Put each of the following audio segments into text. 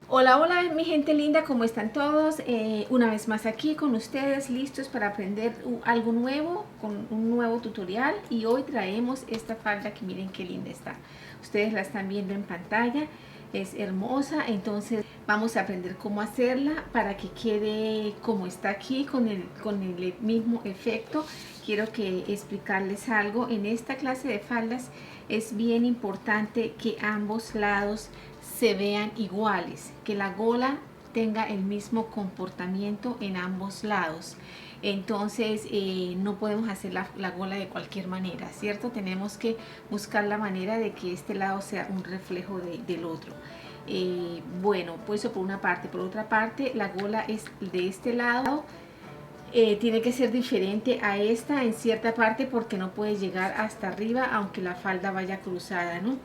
Hola, hola mi gente linda, ¿cómo están todos? Una vez más aquí con ustedes, listos para aprender algo nuevo, con un nuevo tutorial. Y hoy traemos esta falda que miren qué linda está. Ustedes la están viendo en pantalla, es hermosa. Entonces vamos a aprender cómo hacerla para que quede como está aquí, con el mismo efecto. Quiero explicarles algo. En esta clase de faldas es bien importante que ambos lados se vean iguales, que la gola tenga el mismo comportamiento en ambos lados. Entonces no podemos hacer la gola de cualquier manera, ¿cierto? Tenemos que buscar la manera de que este lado sea un reflejo del otro. Bueno, pues eso por una parte. Por otra parte, la gola es de este lado. Tiene que ser diferente a esta en cierta parte porque no puede llegar hasta arriba aunque la falda vaya cruzada, ¿no?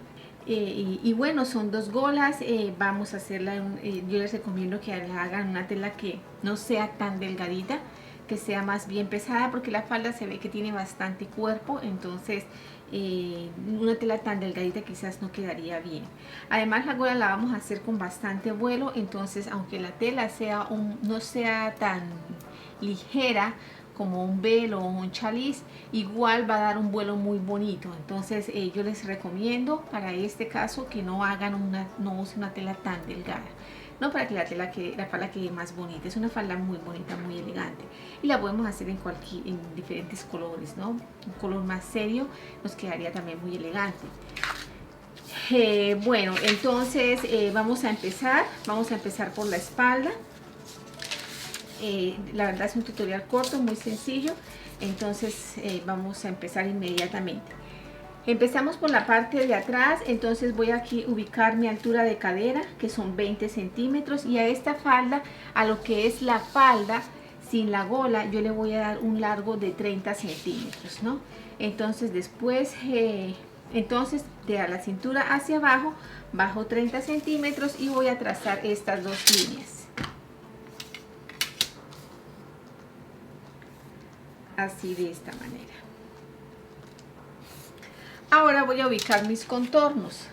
Y bueno, son dos golas. Vamos a hacerla yo les recomiendo que la hagan una tela que no sea tan delgadita, que sea más bien pesada, porque la falda se ve que tiene bastante cuerpo. Entonces una tela tan delgadita quizás no quedaría bien. Además la gola la vamos a hacer con bastante vuelo, entonces aunque la tela no sea tan ligera como un velo o un chaliz, igual va a dar un vuelo muy bonito. Entonces yo les recomiendo para este caso que no usen una tela tan delgada, no, para que la falda quede más bonita. Es una falda muy bonita, muy elegante, y la podemos hacer en diferentes colores, ¿no? Un color más serio nos quedaría también muy elegante. Bueno, entonces vamos a empezar por la espalda. La verdad es un tutorial corto, muy sencillo. Entonces vamos a empezar inmediatamente. Empezamos por la parte de atrás. Entonces voy aquí a ubicar mi altura de cadera, que son 20 centímetros, y a esta falda, a lo que es la falda sin la gola, yo le voy a dar un largo de 30 centímetros, ¿no? Entonces después de la cintura hacia abajo bajo 30 centímetros y voy a trazar estas dos líneas. Así, de esta manera. Ahora voy a ubicar mis contornos.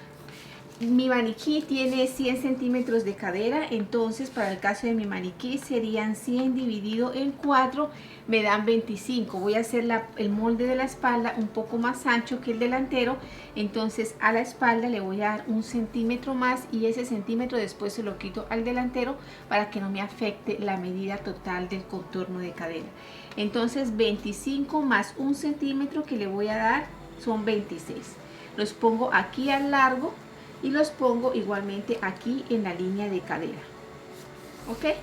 Mi maniquí tiene 100 centímetros de cadera, entonces para el caso de mi maniquí serían 100 dividido en 4, me dan 25. Voy a hacer el molde de la espalda un poco más ancho que el delantero, entonces a la espalda le voy a dar un centímetro más, y ese centímetro después se lo quito al delantero para que no me afecte la medida total del contorno de cadera. Entonces 25 más un centímetro que le voy a dar son 26. Los pongo aquí al largo y los pongo igualmente aquí en la línea de cadera. Ok,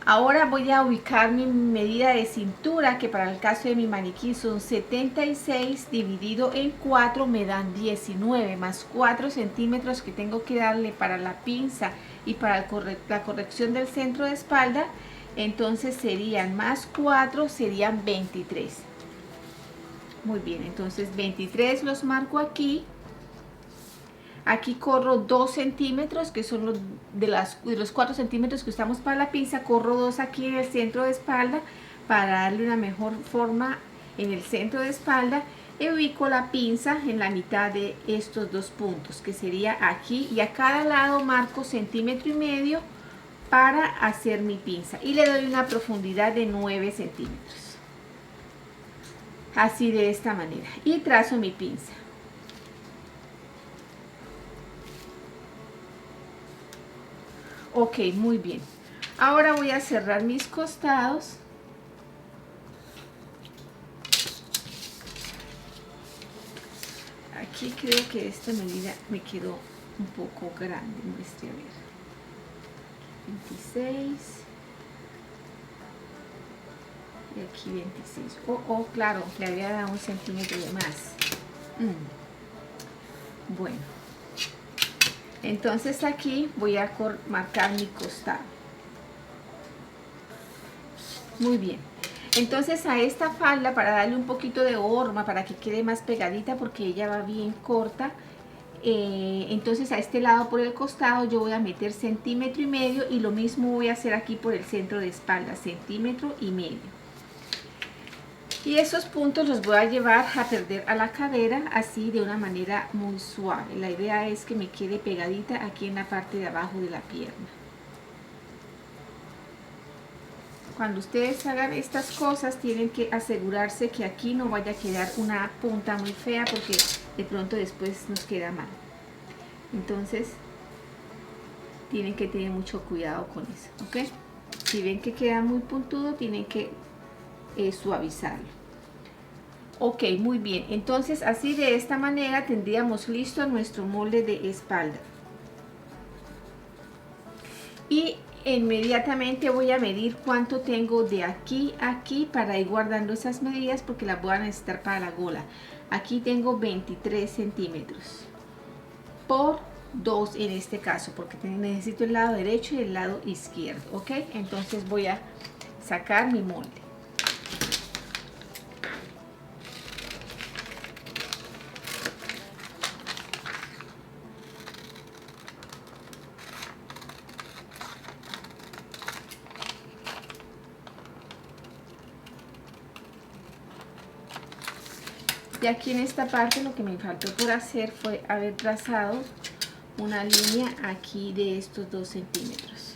ahora voy a ubicar mi medida de cintura, que para el caso de mi maniquí son 76 dividido en 4, me dan 19, más 4 centímetros que tengo que darle para la pinza y para la corrección del centro de espalda. Entonces serían más 4, serían 23. Muy bien, entonces 23 los marco aquí. Aquí corro 2 centímetros, que son de los 4 centímetros que usamos para la pinza. Corro 2 aquí en el centro de espalda para darle una mejor forma en el centro de espalda. Y ubico la pinza en la mitad de estos dos puntos, que sería aquí, y a cada lado marco 1,5 centímetros para hacer mi pinza, y le doy una profundidad de 9 centímetros. Así, de esta manera, y trazo mi pinza. Ok, muy bien. Ahora voy a cerrar mis costados. Aquí creo que esta medida me quedó un poco grande. Muestre a ver. 26. Y aquí 26. Claro, le había dado 1 centímetro de más. Bueno. Entonces aquí voy a marcar mi costado. Muy bien. Entonces a esta falda, para darle un poquito de horma, para que quede más pegadita, porque ella va bien corta, entonces a este lado por el costado yo voy a meter 1,5 centímetros, y lo mismo voy a hacer aquí por el centro de espalda, 1,5 centímetros. Y esos puntos los voy a llevar a perder a la cadera, así de una manera muy suave. La idea es que me quede pegadita aquí en la parte de abajo de la pierna. Cuando ustedes hagan estas cosas tienen que asegurarse que aquí no vaya a quedar una punta muy fea, porque de pronto después nos queda mal. Entonces tienen que tener mucho cuidado con eso, ¿ok? Si ven que queda muy puntudo, tienen que suavizarlo. Ok, muy bien. Entonces así, de esta manera tendríamos listo nuestro molde de espalda. Y inmediatamente voy a medir cuánto tengo de aquí a aquí para ir guardando esas medidas, porque las voy a necesitar para la gola. Aquí tengo 23 centímetros por 2 en este caso, porque necesito el lado derecho y el lado izquierdo. Ok, entonces voy a sacar mi molde. Y aquí en esta parte lo que me faltó por hacer fue haber trazado una línea aquí de estos 2 centímetros.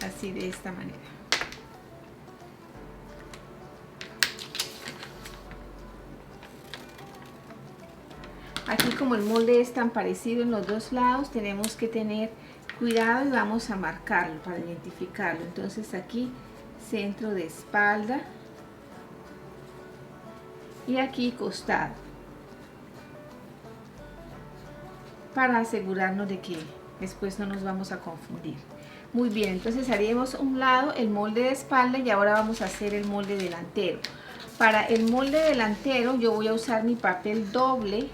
Así, de esta manera. Aquí, como el molde es tan parecido en los dos lados, tenemos que tener cuidado y vamos a marcarlo para identificarlo. Entonces aquí centro de espalda y aquí costado, para asegurarnos de que después no nos vamos a confundir. Muy bien, entonces haríamos un lado el molde de espalda y ahora vamos a hacer el molde delantero. Para el molde delantero yo voy a usar mi papel doble,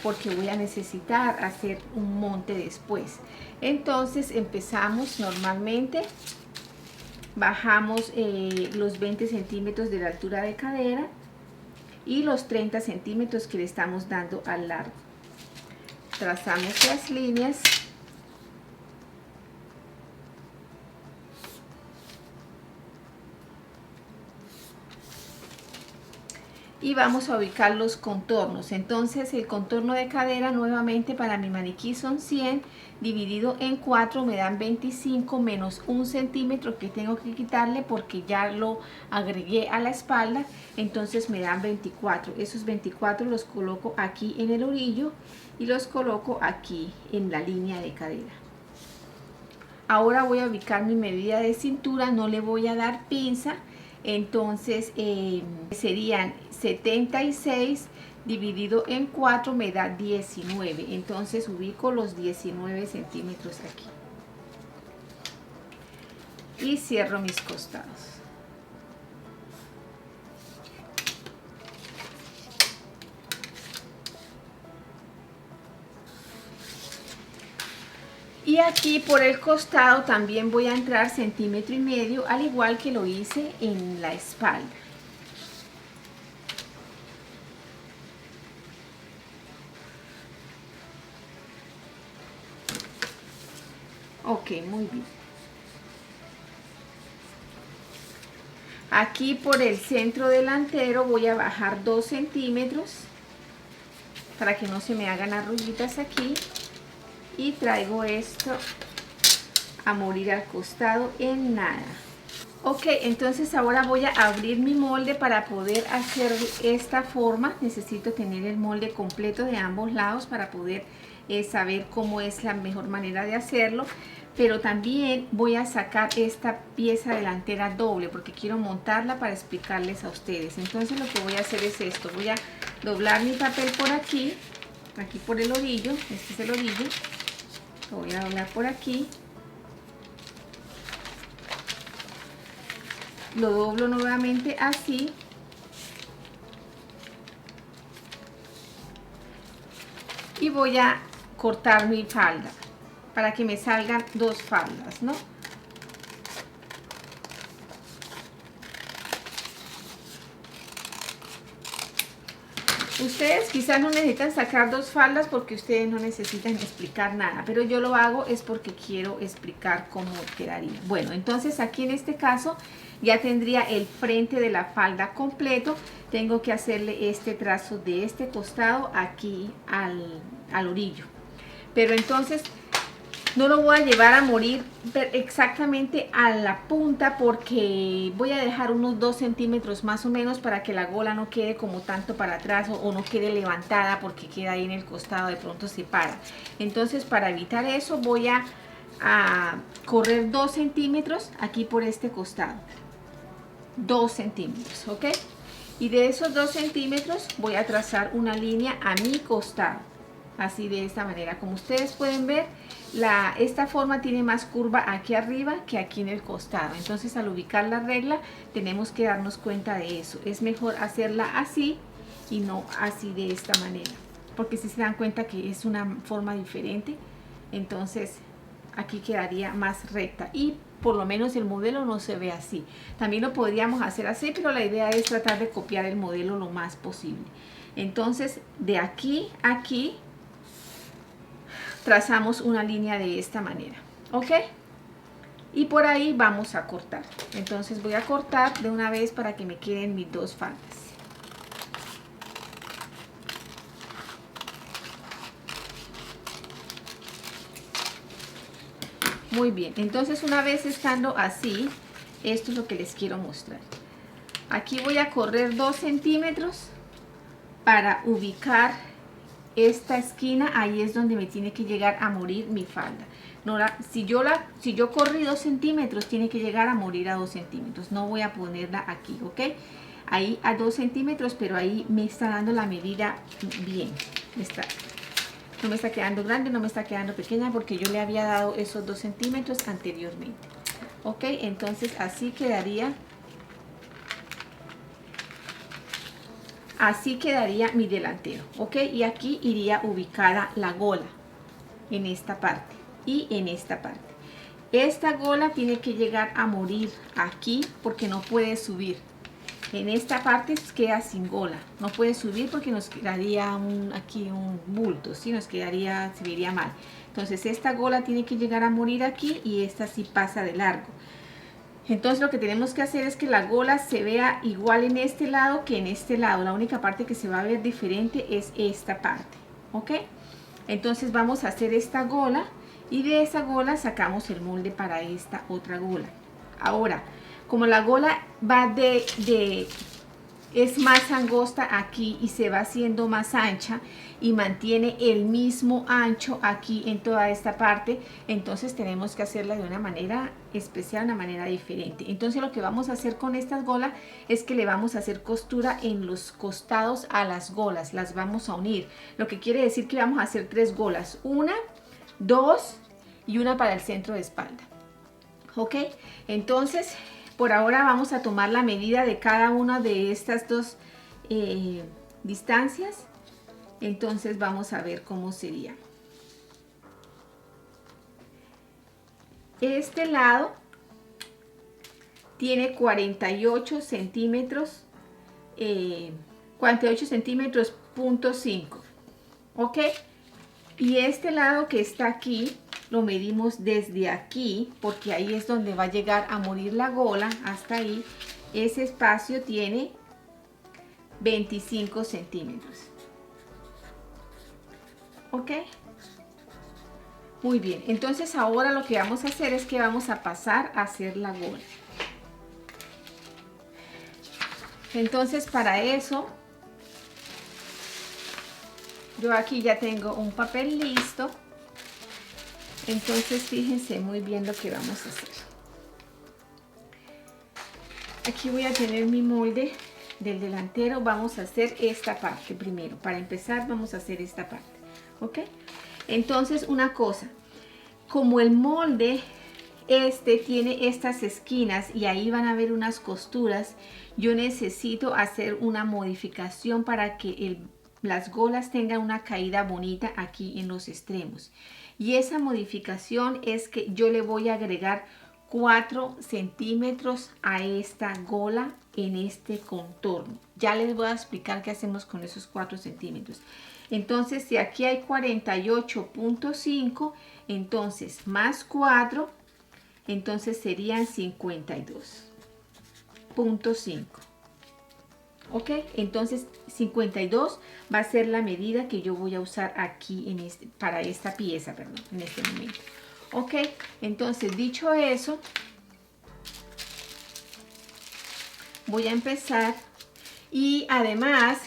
porque voy a necesitar hacer un monte después. Entonces empezamos normalmente, bajamos los 20 centímetros de la altura de cadera y los 30 centímetros que le estamos dando al largo. Trazamos las líneas y vamos a ubicar los contornos. Entonces el contorno de cadera nuevamente para mi maniquí son 100, dividido en 4 me dan 25 menos 1 centímetro que tengo que quitarle porque ya lo agregué a la espalda, entonces me dan 24. Esos 24 los coloco aquí en el orillo y los coloco aquí en la línea de cadera. Ahora voy a ubicar mi medida de cintura, no le voy a dar pinza, entonces serían 76 dividido en 4 me da 19, entonces ubico los 19 centímetros aquí y cierro mis costados. Y aquí por el costado también voy a entrar 1,5 centímetros, al igual que lo hice en la espalda. Ok, muy bien. Aquí por el centro delantero voy a bajar 2 centímetros para que no se me hagan arruguitas aquí. Y traigo esto a morir al costado en nada. Ok, entonces ahora voy a abrir mi molde. Para poder hacer esta forma necesito tener el molde completo de ambos lados para poder saber cómo es la mejor manera de hacerlo. Pero también voy a sacar esta pieza delantera doble porque quiero montarla para explicarles a ustedes. Entonces lo que voy a hacer es esto: voy a doblar mi papel por aquí, aquí por el orillo. Este es el orillo. Lo voy a doblar por aquí, lo doblo nuevamente así y voy a cortar mi falda para que me salgan 2 faldas, ¿no? Ustedes quizás no necesitan sacar dos faldas porque ustedes no necesitan explicar nada, pero yo lo hago es porque quiero explicar cómo quedaría. Bueno, entonces aquí en este caso ya tendría el frente de la falda completo. Tengo que hacerle este trazo de este costado aquí al orillo. Pero entonces no lo voy a llevar a morir exactamente a la punta porque voy a dejar unos 2 centímetros más o menos para que la gola no quede como tanto para atrás o no quede levantada porque queda ahí en el costado, de pronto se para. Entonces para evitar eso voy a correr 2 centímetros aquí por este costado. 2 centímetros, ¿ok? Y de esos 2 centímetros voy a trazar una línea a mi costado. Así de esta manera, como ustedes pueden ver, esta forma tiene más curva aquí arriba que aquí en el costado. Entonces al ubicar la regla tenemos que darnos cuenta de eso. Es mejor hacerla así y no así de esta manera, porque si se dan cuenta que es una forma diferente, entonces aquí quedaría más recta y por lo menos el modelo no se ve así. También lo podríamos hacer así, pero la idea es tratar de copiar el modelo lo más posible. Entonces de aquí a aquí trazamos una línea de esta manera, ¿ok? Y por ahí vamos a cortar. Entonces voy a cortar de una vez para que me queden mis dos faldas. Muy bien, entonces una vez estando así, esto es lo que les quiero mostrar. Aquí voy a correr 2 centímetros para ubicar esta esquina. Ahí es donde me tiene que llegar a morir mi falda. No si yo corrí 2 centímetros, tiene que llegar a morir a 2 centímetros. No voy a ponerla aquí, ¿ok? Ahí a 2 centímetros, pero ahí me está dando la medida bien. No me está quedando grande, no me está quedando pequeña porque yo le había dado esos 2 centímetros anteriormente. Ok, entonces así quedaría. Así quedaría mi delantero, ok, y aquí iría ubicada la gola, en esta parte y en esta parte. Esta gola tiene que llegar a morir aquí porque no puede subir. En esta parte queda sin gola, no puede subir porque nos quedaría aquí un bulto, ¿sí? Nos quedaría, se vería mal. Entonces esta gola tiene que llegar a morir aquí y esta sí pasa de largo. Entonces lo que tenemos que hacer es que la gola se vea igual en este lado que en este lado. La única parte que se va a ver diferente es esta parte, ¿ok? Entonces vamos a hacer esta gola y de esa gola sacamos el molde para esta otra gola. Ahora, como la gola va es más angosta aquí y se va haciendo más ancha y mantiene el mismo ancho aquí en toda esta parte, entonces tenemos que hacerla de una manera especial, una manera diferente. Entonces lo que vamos a hacer con estas golas es que le vamos a hacer costura en los costados a las golas, las vamos a unir, lo que quiere decir que vamos a hacer 3 golas, 1, 2 y una para el centro de espalda, ¿ok? Entonces por ahora vamos a tomar la medida de cada una de estas dos distancias. Entonces vamos a ver cómo sería. Este lado tiene 48 centímetros, 48 centímetros punto 5, ¿ok? Y este lado que está aquí lo medimos desde aquí porque ahí es donde va a llegar a morir la gola, hasta ahí. Ese espacio tiene 25 centímetros, ¿ok? Muy bien, entonces ahora lo que vamos a hacer es que vamos a pasar a hacer la gola. Entonces para eso yo aquí ya tengo un papel listo. Entonces fíjense muy bien lo que vamos a hacer. Aquí voy a tener mi molde del delantero. Vamos a hacer esta parte primero. Para empezar vamos a hacer esta parte, ¿ok? Entonces una cosa, como el molde tiene estas esquinas y ahí van a ver unas costuras, yo necesito hacer una modificación para que las golas tengan una caída bonita aquí en los extremos. Y esa modificación es que yo le voy a agregar 4 centímetros a esta gola en este contorno. Ya les voy a explicar qué hacemos con esos 4 centímetros. Entonces, si aquí hay 48.5, entonces más 4, entonces serían 52.5. ¿Ok? Entonces 52 va a ser la medida que yo voy a usar aquí en para esta pieza, perdón, en este momento. ¿Ok? Entonces, dicho eso, voy a empezar y además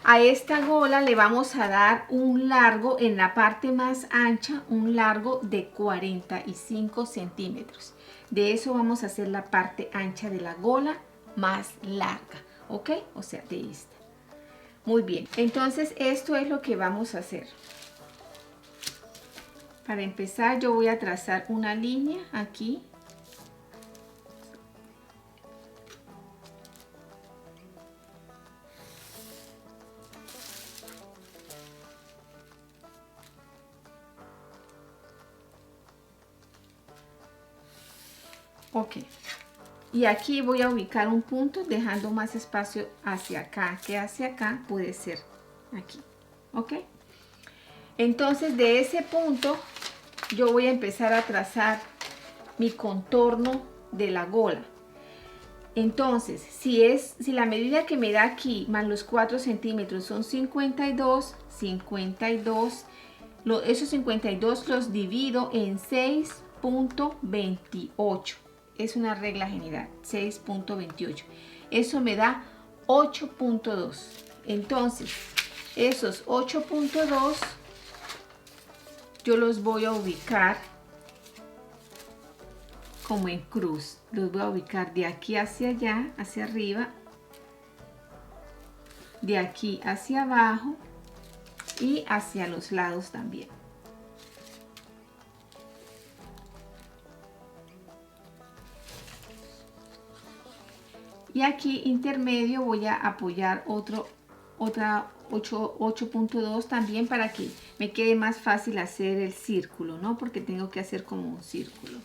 a esta gola le vamos a dar un largo en la parte más ancha, un largo de 45 centímetros. De eso vamos a hacer la parte ancha de la gola más larga. ¿Ok? O sea, de esta. Muy bien. Entonces, esto es lo que vamos a hacer. Para empezar, yo voy a trazar una línea aquí. Ok. Y aquí voy a ubicar un punto dejando más espacio hacia acá, que hacia acá puede ser aquí. ¿Ok? Entonces, de ese punto yo voy a empezar a trazar mi contorno de la gola. Entonces, si la medida que me da aquí más los 4 centímetros son 52, esos 52 los divido en 6.28. Es una regla general, 6.28. Eso me da 8.2. Entonces, esos 8.2 yo los voy a ubicar como en cruz. Los voy a ubicar de aquí hacia allá, hacia arriba, de aquí hacia abajo y hacia los lados también. Y aquí intermedio voy a apoyar otra 8.2 también para que me quede más fácil hacer el círculo, ¿no? Porque tengo que hacer como un círculo.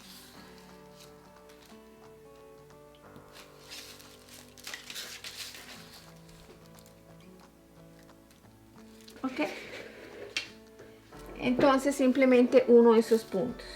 ¿Ok? Entonces simplemente uno de esos puntos.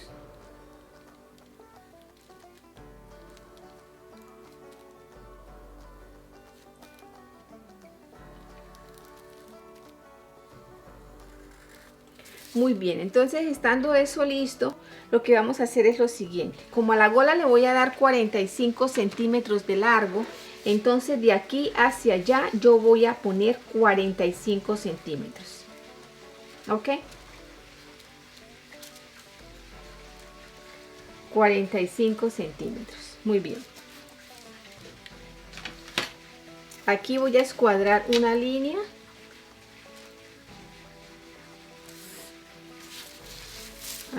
Muy bien, entonces estando eso listo, lo que vamos a hacer es lo siguiente. Como a la gola le voy a dar 45 centímetros de largo, entonces de aquí hacia allá yo voy a poner 45 centímetros. ¿Ok? 45 centímetros. Muy bien. Aquí voy a escuadrar una línea.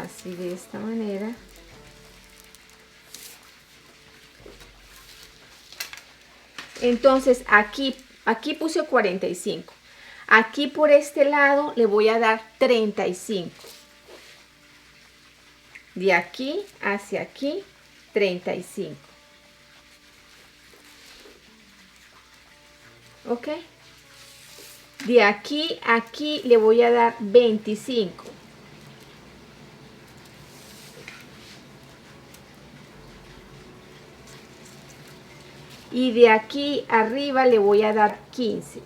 Así, de esta manera. Entonces aquí puse 45. Aquí por este lado le voy a dar 35. De aquí hacia aquí, 35. ¿Ok? De aquí a aquí le voy a dar 25. Y de aquí arriba le voy a dar 15.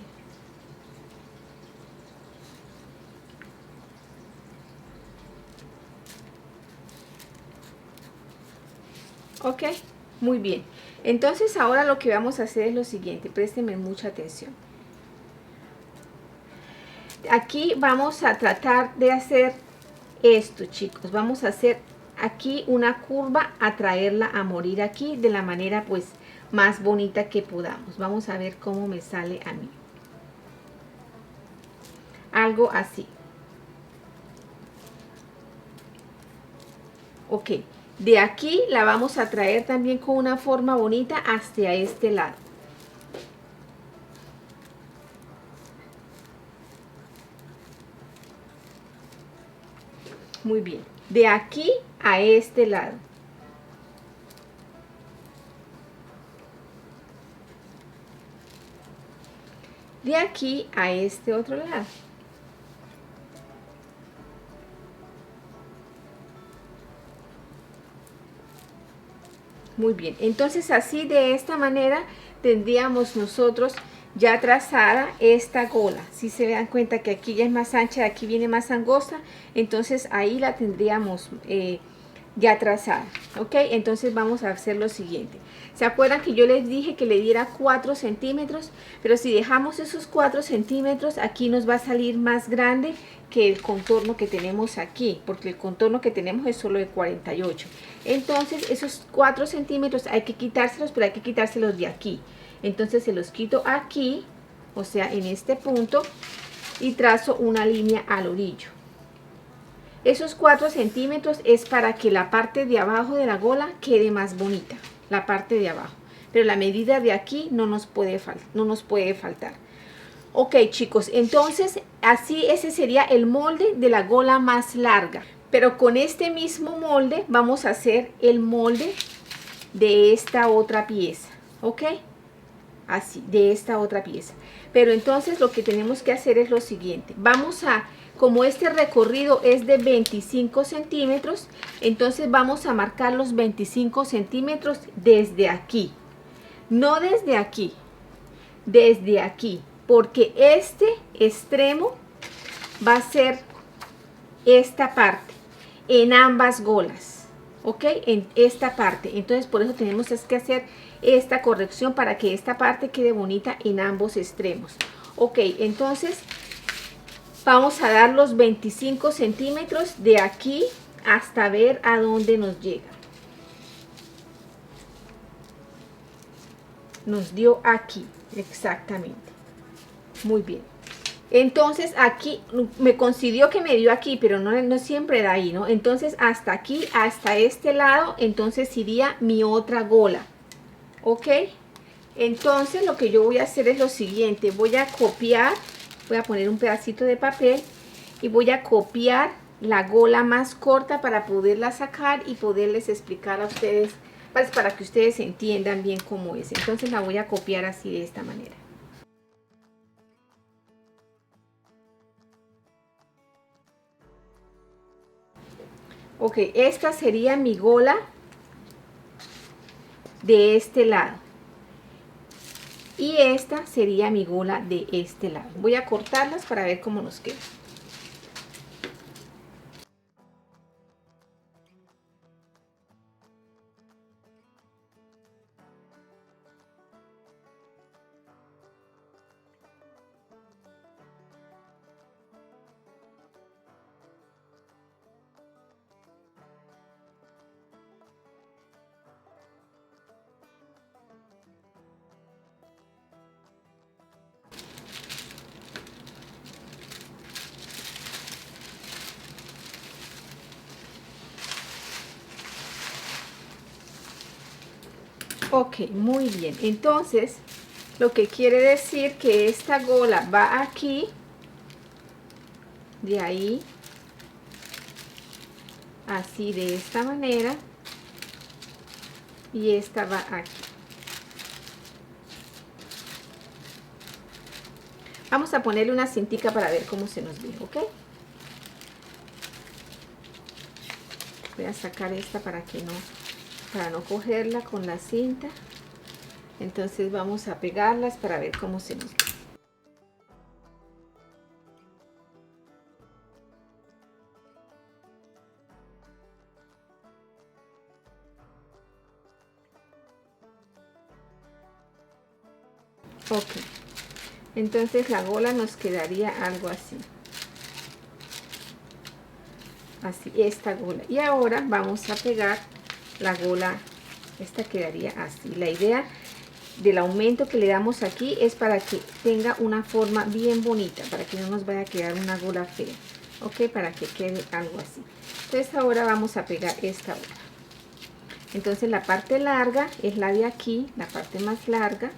¿Ok? Muy bien. Entonces ahora lo que vamos a hacer es lo siguiente. Préstenme mucha atención. Aquí vamos a tratar de hacer esto, chicos. Vamos a hacer aquí una curva, a traerla a morir aquí de la manera pues más bonita que podamos. Vamos a ver cómo me sale a mí. Algo así. Ok. De aquí la vamos a traer también con una forma bonita hacia este lado. Muy bien. De aquí a este lado. de aquí a este otro lado. Muy bien, entonces así de esta manera tendríamos nosotros ya trazada esta gola. Si se dan cuenta que aquí ya es más ancha, aquí viene más angosta, entonces ahí la tendríamos ya trazada. Ok, entonces vamos a hacer lo siguiente. ¿Se acuerdan que yo les dije que le diera 4 centímetros? Pero si dejamos esos 4 centímetros, aquí nos va a salir más grande que el contorno que tenemos aquí, porque el contorno que tenemos es solo de 48. Entonces esos 4 centímetros hay que quitárselos, pero hay que quitárselos de aquí. Entonces se los quito aquí, o sea, en este punto, y trazo una línea al orillo. Esos 4 centímetros es para que la parte de abajo de la gola quede más bonita, la parte de abajo. Pero la medida de aquí no nos puede faltar. Ok, chicos, entonces así ese sería el molde de la gola más larga. Pero con este mismo molde vamos a hacer el molde de esta otra pieza, ¿ok? Así, de esta otra pieza. Pero entonces lo que tenemos que hacer es lo siguiente. Vamos a, como este recorrido es de 25 centímetros, entonces vamos a marcar los 25 centímetros desde aquí. No desde aquí, desde aquí. Porque este extremo va a ser esta parte en ambas golas, ok, en esta parte. Entonces por eso tenemos que hacer esta corrección para que esta parte quede bonita en ambos extremos. Ok, entonces vamos a dar los 25 centímetros de aquí hasta ver a dónde nos llega. Nos dio aquí, exactamente. Muy bien. Entonces aquí me coincidió que me dio aquí, pero no siempre da ahí, ¿no? Entonces hasta aquí, hasta este lado, entonces iría mi otra gola. ¿Ok? Entonces lo que yo voy a hacer es lo siguiente. Voy a copiar, voy a poner un pedacito de papel y voy a copiar la gola más corta para poderla sacar y poderles explicar a ustedes, pues, para que ustedes entiendan bien cómo es. Entonces la voy a copiar así de esta manera. Ok, esta sería mi gola de este lado. Y esta sería mi gola de este lado. Voy a cortarlas para ver cómo nos queda. Ok, muy bien. Entonces, lo que quiere decir que esta gola va aquí, de ahí, así de esta manera, y esta va aquí. Vamos a ponerle una cintica para ver cómo se nos ve, ¿ok? Voy a sacar esta para no cogerla con la cinta. Entonces vamos a pegarlas para ver cómo se nos ve. Ok, entonces la gola nos quedaría algo así. Así, esta gola. Y ahora vamos a pegar la gola, esta quedaría así. La idea del aumento que le damos aquí es para que tenga una forma bien bonita, para que no nos vaya a quedar una gola fea, ok, para que quede algo así. Entonces ahora vamos a pegar esta otra. Entonces la parte larga es la de aquí, la parte más larga,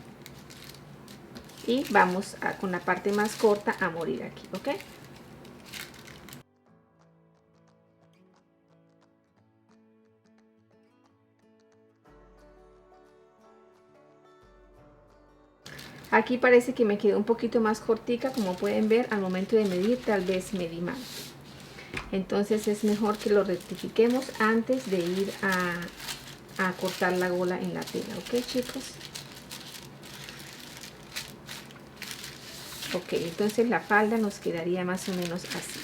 y vamos con la parte más corta a morir aquí, ok. Aquí parece que me quedó un poquito más cortica, como pueden ver, al momento de medir tal vez medí mal. Entonces es mejor que lo rectifiquemos antes de ir a cortar la gola en la tela, ¿ok, chicos? Ok, entonces la falda nos quedaría más o menos así.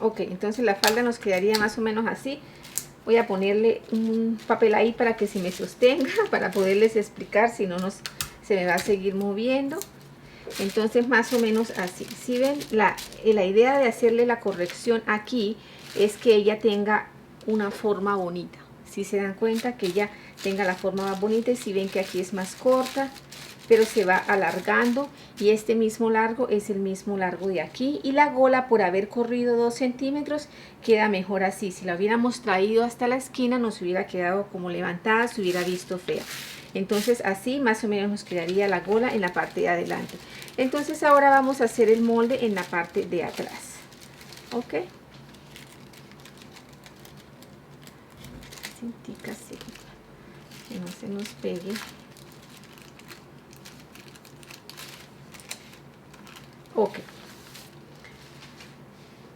Ok, entonces la falda nos quedaría más o menos así. Voy a ponerle un papel ahí para que se me sostenga, para poderles explicar, si no se me va a seguir moviendo. Entonces más o menos así. Si ven, la idea de hacerle la corrección aquí es que ella tenga una forma bonita. Si se dan cuenta, que ella tenga la forma más bonita. Y si ven que aquí es más corta, pero se va alargando, y este mismo largo es el mismo largo de aquí, y la gola, por haber corrido 2 centímetros, queda mejor así. Si la hubiéramos traído hasta la esquina, nos hubiera quedado como levantada, se hubiera visto fea. Entonces así más o menos nos quedaría la gola en la parte de adelante. Entonces ahora vamos a hacer el molde en la parte de atrás, ok. Cintica así, que no se nos pegue. Ok,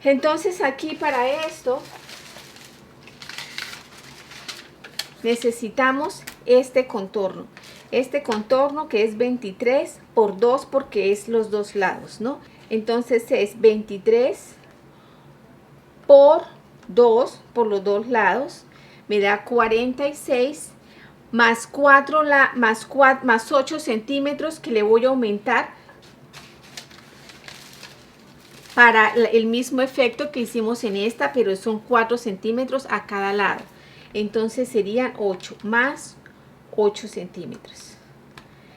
entonces aquí para esto necesitamos este contorno que es 23 por 2, porque es los dos lados, ¿no? Entonces es 23 por 2 por los dos lados, me da 46 más 4 más 8 centímetros que le voy a aumentar para el mismo efecto que hicimos en esta, pero son 4 centímetros a cada lado. Entonces serían 8 más 8 centímetros.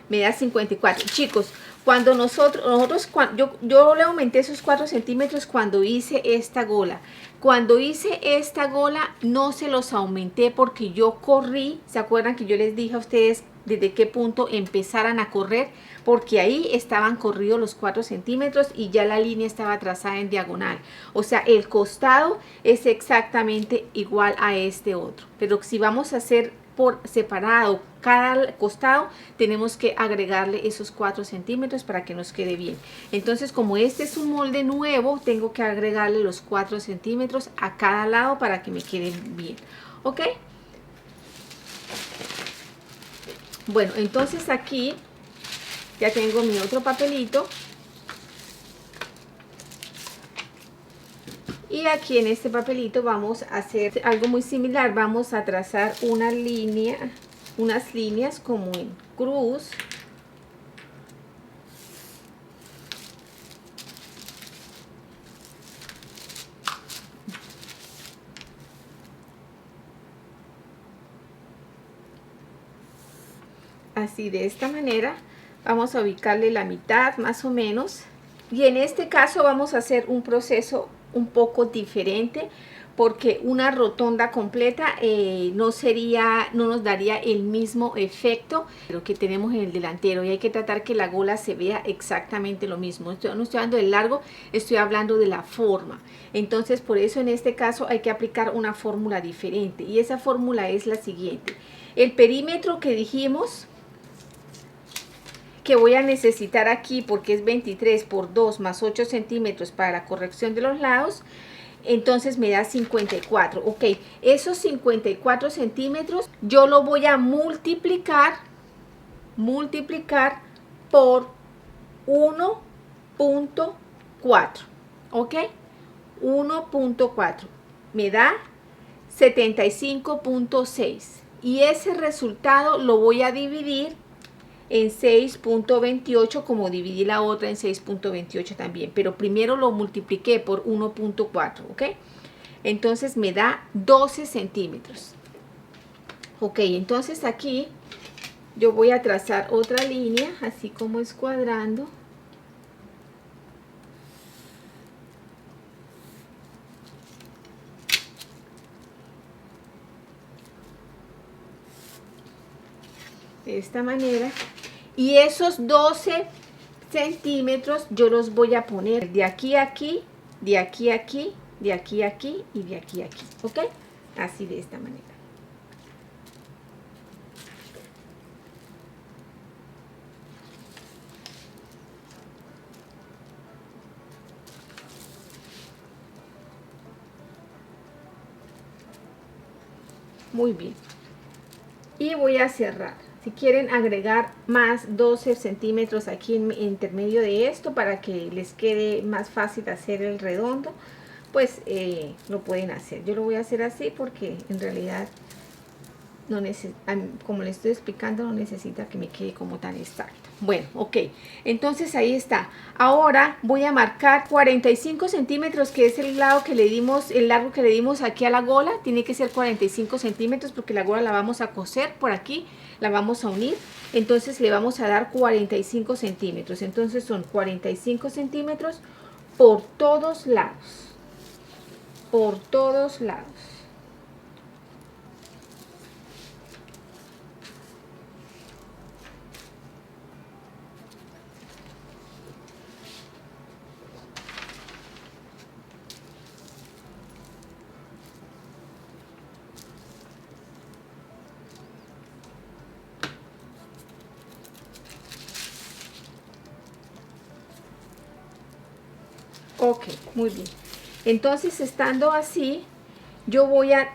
Me da 54. Chicos, cuando yo le aumenté esos 4 centímetros cuando hice esta gola. Cuando hice esta gola no se los aumenté porque yo corrí. ¿Se acuerdan que yo les dije a ustedes desde qué punto empezaran a correr? Porque ahí estaban corridos los 4 centímetros y ya la línea estaba trazada en diagonal. O sea, el costado es exactamente igual a este otro. Pero si vamos a hacer por separado cada costado, tenemos que agregarle esos 4 centímetros para que nos quede bien. Entonces, como este es un molde nuevo, tengo que agregarle los 4 centímetros a cada lado para que me queden bien, ¿ok? Bueno, entonces aquí ya tengo mi otro papelito. Y aquí en este papelito vamos a hacer algo muy similar. Vamos a trazar una línea, unas líneas como en cruz. Así, de esta manera vamos a ubicarle la mitad más o menos. Y en este caso vamos a hacer un proceso un poco diferente, porque una rotonda completa no nos daría el mismo efecto que tenemos en el delantero, y hay que tratar que la gola se vea exactamente lo mismo. No estoy hablando del largo, estoy hablando de la forma. Entonces por eso en este caso hay que aplicar una fórmula diferente, y esa fórmula es la siguiente. El perímetro que dijimos que voy a necesitar aquí, porque es 23 por 2 más 8 centímetros para la corrección de los lados, entonces me da 54. Ok, esos 54 centímetros yo lo voy a multiplicar por 1.4, ok, 1.4 me da 75.6, y ese resultado lo voy a dividir en 6.28, como dividí la otra en 6.28 también, pero primero lo multipliqué por 1.4, ¿ok? Entonces me da 12 centímetros. Ok, entonces aquí yo voy a trazar otra línea, así como escuadrando. De esta manera. Y esos 12 centímetros yo los voy a poner de aquí a aquí, de aquí a aquí, de aquí a aquí y de aquí a aquí, ¿ok? Así de esta manera. Muy bien. Y voy a cerrar. Si quieren agregar más 12 centímetros aquí en intermedio de esto para que les quede más fácil hacer el redondo, pues lo pueden hacer. Yo lo voy a hacer así porque en realidad no como les estoy explicando, no necesita que me quede como tan exacto. Bueno, ok, entonces ahí está. Ahora voy a marcar 45 centímetros, que es el lado que le dimos, el largo que le dimos aquí a la gola. Tiene que ser 45 centímetros porque la gola la vamos a coser por aquí, la vamos a unir. Entonces le vamos a dar 45 centímetros. Entonces son 45 centímetros por todos lados. Por todos lados. Ok, muy bien. Entonces, estando así, yo voy a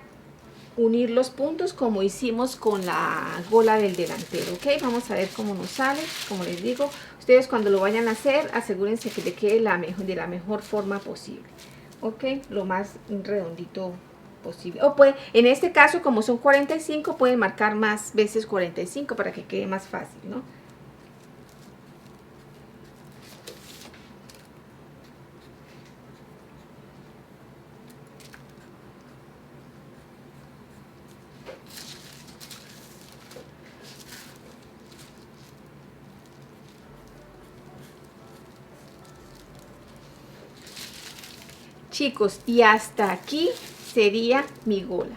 unir los puntos como hicimos con la gola del delantero, ¿ok? Vamos a ver cómo nos sale. Como les digo, ustedes cuando lo vayan a hacer, asegúrense que le quede de la mejor forma posible, ¿ok? Lo más redondito posible. O puede, en este caso, como son 45, pueden marcar más veces 45 para que quede más fácil, ¿no? Chicos, y hasta aquí sería mi gola.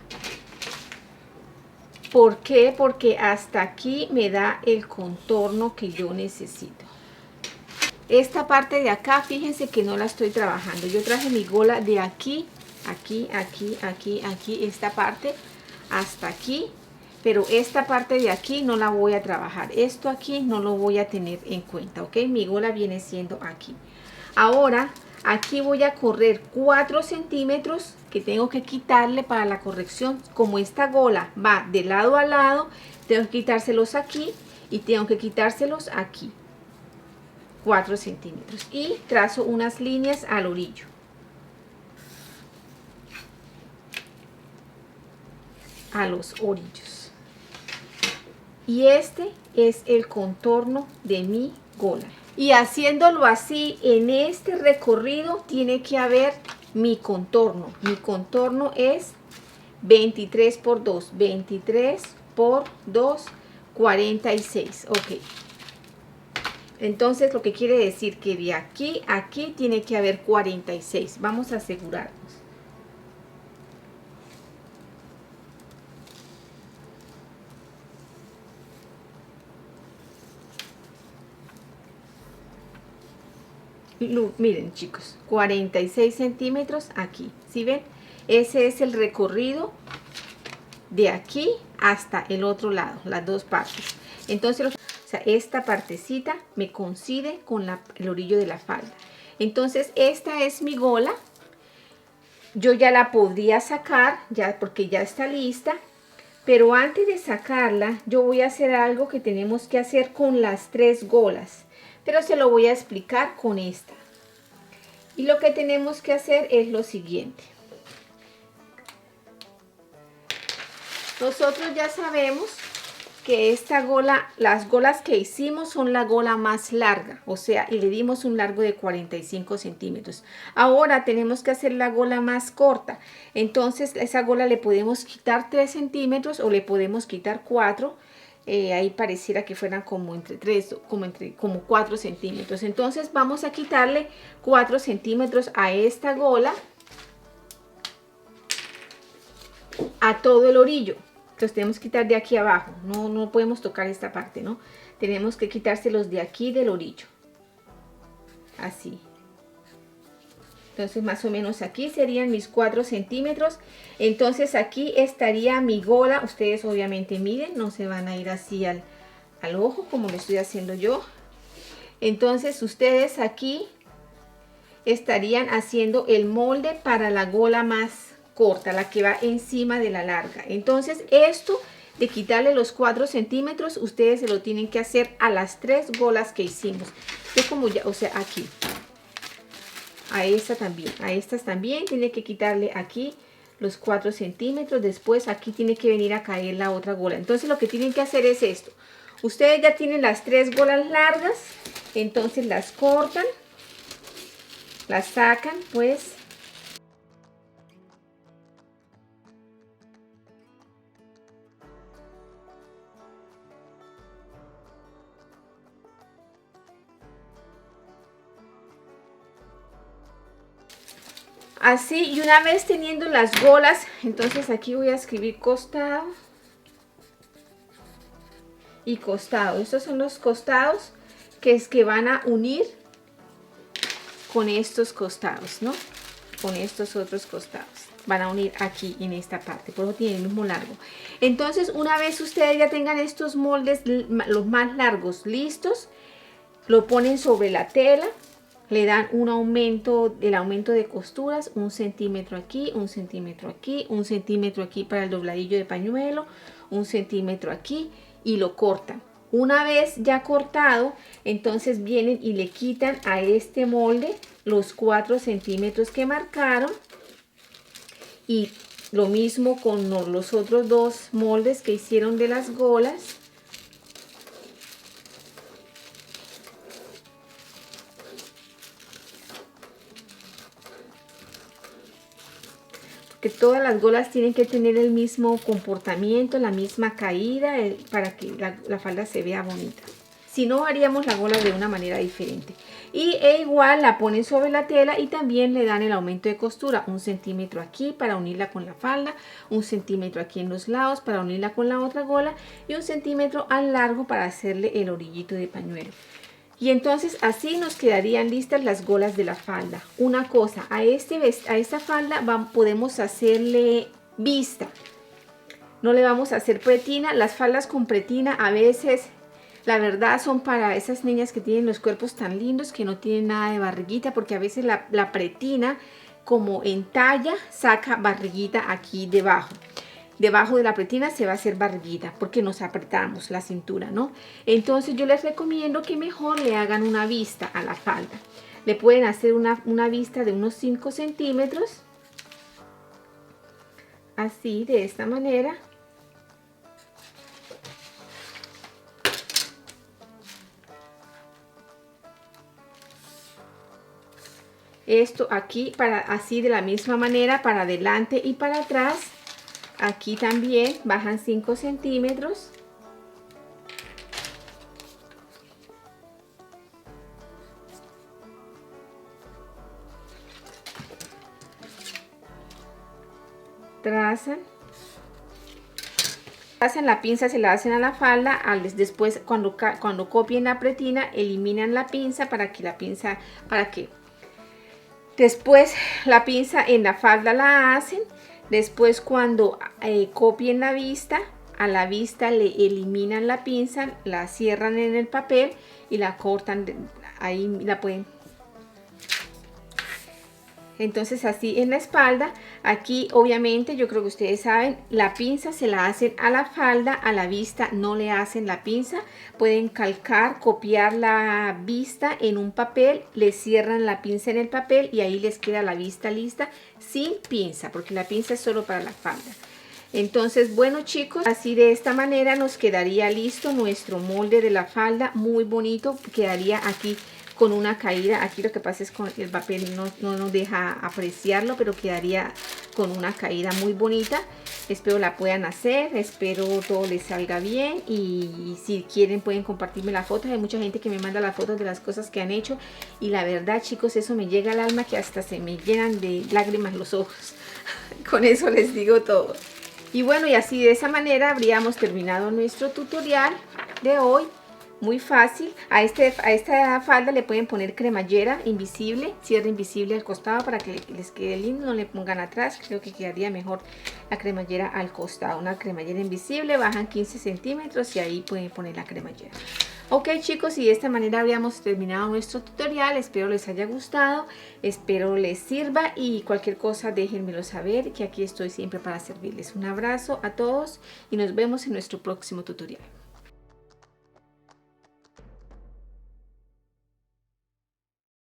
¿Por qué? Porque hasta aquí me da el contorno que yo necesito. Esta parte de acá, fíjense que no la estoy trabajando. Yo traje mi gola de aquí, aquí, aquí, aquí, aquí, esta parte, hasta aquí. Pero esta parte de aquí no la voy a trabajar. Esto aquí no lo voy a tener en cuenta, ¿ok? Mi gola viene siendo aquí. Ahora, aquí voy a correr 4 centímetros que tengo que quitarle para la corrección. Como esta gola va de lado a lado, tengo que quitárselos aquí y tengo que quitárselos aquí. 4 centímetros. Y trazo unas líneas al orillo. A los orillos. Y este es el contorno de mi gola. Y haciéndolo así, en este recorrido tiene que haber mi contorno. Mi contorno es 23 por 2. 23 por 2, 46. Ok. Entonces, lo que quiere decir que de aquí a aquí tiene que haber 46. Vamos a asegurarnos. Miren, chicos, 46 centímetros aquí. ¿Sí ven? Ese es el recorrido de aquí hasta el otro lado, las dos partes. Entonces, o sea, esta partecita me coincide con el orillo de la falda. Entonces, esta es mi gola. Yo ya la podría sacar, ya porque ya está lista. Pero antes de sacarla, yo voy a hacer algo que tenemos que hacer con las 3 golas. Pero se lo voy a explicar con esta. Y lo que tenemos que hacer es lo siguiente. Nosotros ya sabemos que esta gola, las golas que hicimos son la gola más larga, o sea, y le dimos un largo de 45 centímetros. Ahora tenemos que hacer la gola más corta, entonces esa gola le podemos quitar 3 centímetros o le podemos quitar 4, ahí pareciera que fueran como entre 3, como 4 centímetros. Entonces vamos a quitarle 4 centímetros a esta gola, a todo el orillo. Entonces tenemos que quitar de aquí abajo, no podemos tocar esta parte, ¿no? tenemos que quitárselos de aquí del orillo, así. Entonces más o menos aquí serían mis 4 centímetros. Entonces aquí estaría mi gola. Ustedes obviamente miden, no se van a ir así al ojo como lo estoy haciendo yo. Entonces ustedes aquí estarían haciendo el molde para la gola más corta, la que va encima de la larga. Entonces esto de quitarle los 4 centímetros, ustedes se lo tienen que hacer a las 3 golas que hicimos. Es como ya, o sea, aquí. A esta también, a estas también tiene que quitarle aquí los 4 centímetros. Después aquí tiene que venir a caer la otra gola. Entonces lo que tienen que hacer es esto. Ustedes ya tienen las 3 golas largas, entonces las cortan, las sacan pues. Así, y una vez teniendo las golas, entonces aquí voy a escribir costado y costado. Estos son los costados que van a unir con estos costados, ¿no? Con estos otros costados. Van a unir aquí en esta parte, por eso tienen el mismo largo. Entonces, una vez ustedes ya tengan estos moldes, los más largos, listos, lo ponen sobre la tela. Le dan un aumento, el aumento de costuras, 1 centímetro aquí, 1 centímetro aquí, 1 centímetro aquí para el dobladillo de pañuelo, 1 centímetro aquí y lo cortan. Una vez ya cortado, entonces vienen y le quitan a este molde los 4 centímetros que marcaron. Y lo mismo con los otros 2 moldes que hicieron de las golas. Que todas las golas tienen que tener el mismo comportamiento, la misma caída para que la falda se vea bonita. Si no, haríamos la gola de una manera diferente. E igual la ponen sobre la tela y también le dan el aumento de costura. 1 centímetro aquí para unirla con la falda, 1 centímetro aquí en los lados para unirla con la otra gola y 1 centímetro al largo para hacerle el orillito de pañuelo. Y entonces así nos quedarían listas las golas de la falda. Una cosa, a esta falda podemos hacerle vista. No le vamos a hacer pretina. Las faldas con pretina a veces, la verdad, son para esas niñas que tienen los cuerpos tan lindos que no tienen nada de barriguita. Porque a veces la pretina, como en talla, saca barriguita aquí debajo. Debajo de la pretina se va a hacer barriguita porque nos apretamos la cintura, ¿no? Entonces yo les recomiendo que mejor le hagan una vista a la falda. Le pueden hacer una vista de unos 5 centímetros. Así, de esta manera. Esto aquí, así de la misma manera, para adelante y para atrás. Aquí también bajan 5 centímetros. Trazan la pinza, se la hacen a la falda. Después cuando copien la pretina, eliminan la pinza para que después la pinza en la falda la hacen. Después cuando copien la vista, a la vista le eliminan la pinza, la cierran en el papel y la cortan, ahí la pueden. Entonces así en la espalda, aquí obviamente yo creo que ustedes saben, la pinza se la hacen a la falda, a la vista no le hacen la pinza. Pueden calcar, copiar la vista en un papel, le cierran la pinza en el papel y ahí les queda la vista lista sin pinza, porque la pinza es solo para la falda. Entonces, bueno chicos, así de esta manera nos quedaría listo nuestro molde de la falda, muy bonito, quedaría aquí con una caída. Aquí lo que pasa es con el papel no nos deja apreciarlo, pero quedaría con una caída muy bonita. Espero la puedan hacer, espero todo les salga bien y si quieren pueden compartirme la foto. Hay mucha gente que me manda las fotos de las cosas que han hecho y la verdad chicos, eso me llega al alma que hasta se me llenan de lágrimas los ojos. Con eso les digo todo. Y bueno, y así de esa manera habríamos terminado nuestro tutorial de hoy. Muy fácil. A esta falda le pueden poner cremallera invisible, cierre invisible al costado para que les quede lindo. No le pongan atrás, creo que quedaría mejor la cremallera al costado. Una cremallera invisible, bajan 15 centímetros y ahí pueden poner la cremallera. Ok chicos, y de esta manera habíamos terminado nuestro tutorial. Espero les haya gustado, espero les sirva y cualquier cosa déjenmelo saber, que aquí estoy siempre para servirles. Un abrazo a todos y nos vemos en nuestro próximo tutorial.